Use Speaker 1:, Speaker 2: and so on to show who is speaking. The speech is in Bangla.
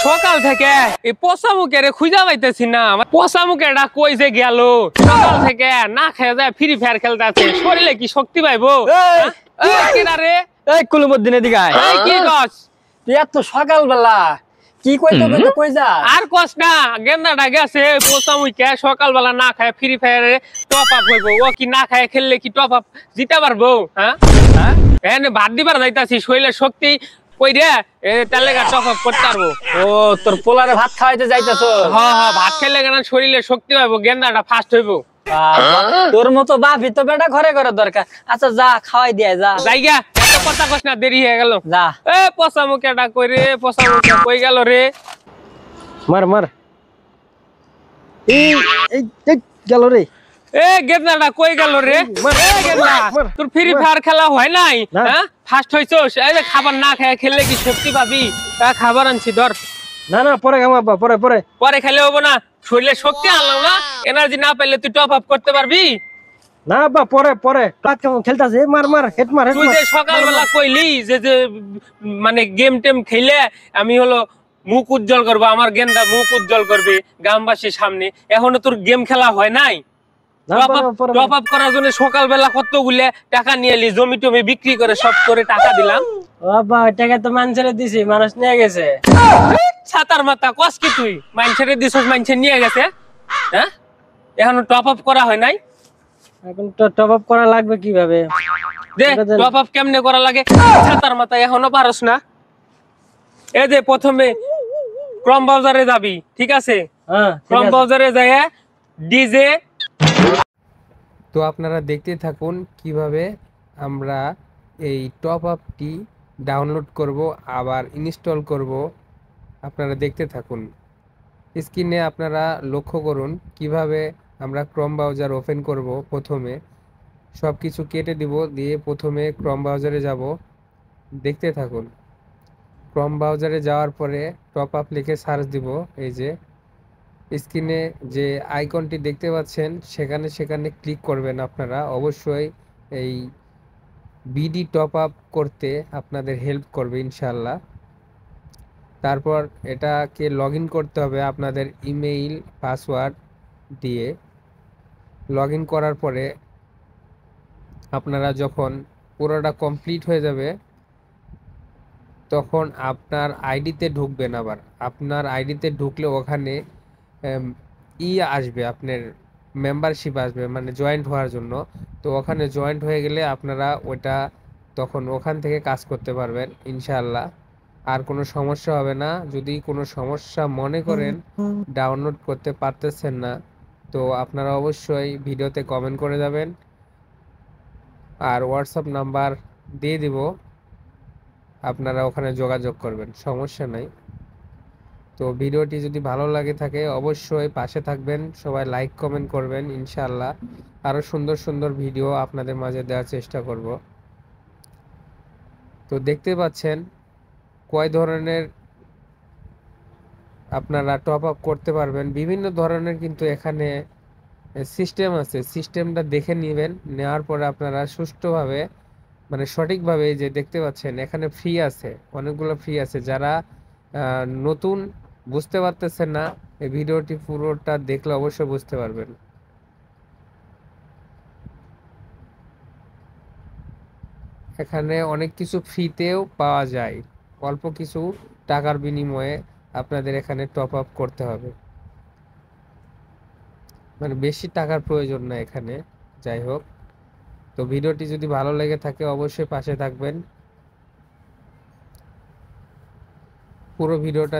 Speaker 1: সকাল থেকে এই পোষা মুখের খুঁজা পাইতেছি না। আমার পোষা মুখেরটা কই যে গেল? সকাল থেকে না খেয়ে যায় ফ্রি ফায়ার খেলতে আছে, শরীরে কি শক্তি পাইবো? কেনা রে
Speaker 2: এই কুলুমুদ্দিন এদিকে আয়।
Speaker 1: কি কস?
Speaker 2: তুই এত সকালবেলা কি কইতে কইতে কই যা?
Speaker 1: আর কস না, গেন্দাটা গেছে পোষা মুখে সকালবেলা না খায় ফ্রি ফায়ারে টপ আপ হইব। ও কি না খায় খেললে কি টপ আপ জিতে পারবো? হ্যাঁ এনে ভাত দিবার যাইতাছি, শরীরের শক্তি কই রে তাহলে টপ আপ করতে পারবো।
Speaker 2: ও তোর পোলারে ভাত খাওয়াইতে যাইতাছো?
Speaker 1: হ্যাঁ হ্যাঁ, ভাত খেলে কেন শরীরে শক্তি পাইবো, গেন্দাটা ফাস্ট হইব।
Speaker 2: তোর মতো বাপি তো বেটা ঘরে ঘরে দরকার। আচ্ছা যা খাওয়াই দিয়ে যা।
Speaker 1: জায়গা এত কথা কস না, দেরি হয়ে গেল।
Speaker 2: যা
Speaker 1: এ পচা মুখেটা কই রে? পচা মুখে কই গেল রে?
Speaker 2: মার মার। এই এই গেল রে।
Speaker 1: এ গেন্দাটা কই গেল রে? এ গেন্দা, তোর ফ্রি ফায়ার খেলা হয় নাই? হ্যাঁ ফাস্ট হইছস? এই যে খাবার না খেয়ে খেললে কি শক্তি পাবি? খাবার আনছি ধর।
Speaker 2: না না পরে খাবো আব্বা, পরে পরে
Speaker 1: পরে খেলে হবো না, শরীরে শক্তি আনলাম না, এনার্জি না পাইলে তুই টপ আপ করতে পারবি
Speaker 2: না আব্বা, পরে পরে ভাত খাবো খেলতাছে। মার মার হেড মার।
Speaker 1: তুই যে সকালবেলা কইলি যে মানে গেম টেম খেলে আমি হলো মুখ উজ্জ্বল করবো, আমার গেন্দা মুখ উজ্জ্বল করবে গ্রামবাসীর সামনে, এখনো তোর গেম খেলা হয় নাই? টপ আপ করার জন্য সকালবেলা কতগুলো টাকা নিয়ে এলি, জমি টমি বিক্রি করে সব করে টাকা দিলাম।
Speaker 2: বাবা ওই টাকা তো মানুষের দিছি, মানুষ নিয়ে গেছে।
Speaker 1: ছাতার মাথা কস কি তুই? মানুষের দিছস, মানুষে নিয়ে গেছে। হ্যাঁ এখনো টপ আপ করা হয় নাই?
Speaker 2: এখন তো টপ আপ করা লাগবে কিভাবে?
Speaker 1: দে টপ আপ কেমনে করা লাগে? ছাতার মাথা এখনো পারস না? এই যে প্রথমে ক্রম বাজারে যাবি, ঠিক আছে?
Speaker 2: হ্যাঁ
Speaker 1: ক্রম বাজারে যায় ডিজে। তো আপনারা দেখতে থাকুন কিভাবে আমরা এই টপ আপটি ডাউনলোড করব আবার ইনস্টল করব। আপনারা দেখতে থাকুন, স্ক্রিনে আপনারা লক্ষ্য করুন কিভাবে আমরা ক্রম ব্রাউজার ওপেন করব। প্রথমে সব কিছু কেটে দিব, দিয়ে প্রথমে ক্রম ব্রাউজারে যাব। দেখতে থাকুন, ক্রম ব্রাউজারে যাওয়ার পরে টপ আপ লিখে সার্চ দিব। এই যে স্ক্রিনে যে আইকনটি দেখতে পাচ্ছেন সেখানে ক্লিক করবেন। আপনারা অবশ্যই এই বিডি টপ আপ করতে আপনাদের হেল্প করবে ইনশাল্লাহ। তারপর এটাকে লগ ইন করতে হবে আপনাদের ইমেইল পাসওয়ার্ড দিয়ে। লগ ইন করার পরে আপনারা যখন পুরোটা কমপ্লিট হয়ে যাবে তখন আপনার আইডিতে ঢুকবেন। আবার আপনার আইডিতে ঢুকলে ওখানে আসবে, আপনার মেম্বারশিপ আসবে, মানে জয়েন্ট হওয়ার জন্য। তো ওখানে জয়েন্ট হয়ে গেলে আপনারা ওটা তখন ওখান থেকে কাজ করতে পারবেন ইনশাআল্লাহ। আর কোনো সমস্যা হবে না। যদি কোনো সমস্যা মনে করেন ডাউনলোড করতে পারতেছেন না, তো আপনারা অবশ্যই ভিডিওতে কমেন্ট করে যাবেন, আর হোয়াটসঅ্যাপ নাম্বার দিয়ে দিব, আপনারা ওখানে যোগাযোগ করবেন, সমস্যা নাই। তো ভিডিওটি যদি ভালো লাগে থাকে অবশ্যই পাশে থাকবেন, সবাই লাইক কমেন্ট করবেন। ইনশাআল্লাহ আরও সুন্দর সুন্দর ভিডিও আপনাদের মাঝে দেওয়ার চেষ্টা করব। তো দেখতে পাচ্ছেন কয় ধরনের আপনারা টপ আপ করতে পারবেন, বিভিন্ন ধরনের কিন্তু এখানে সিস্টেম আছে। সিস্টেমটা দেখে নেবেন, নেওয়ার পরে আপনারা সুষ্ঠুভাবে মানে সঠিকভাবে, যে দেখতে পাচ্ছেন এখানে ফ্রি আছে, অনেকগুলো ফ্রি আছে। যারা নতুন বুঝতে পারতেছেন না, এই ভিডিওটি পুরোটা দেখলে অবশ্যই বুঝতে পারবেন। এখানে অনেক কিছু ফ্রিতেও পাওয়া যায়, অল্প কিছু টাকার বিনিময়ে আপনাদের এখানে টপ আপ করতে হবে, মানে বেশি টাকার প্রয়োজন না এখানে। যাই হোক, তো ভিডিওটি যদি ভালো লেগে থাকে অবশ্যই পাশে থাকবেন, পুরো ভিডিওটা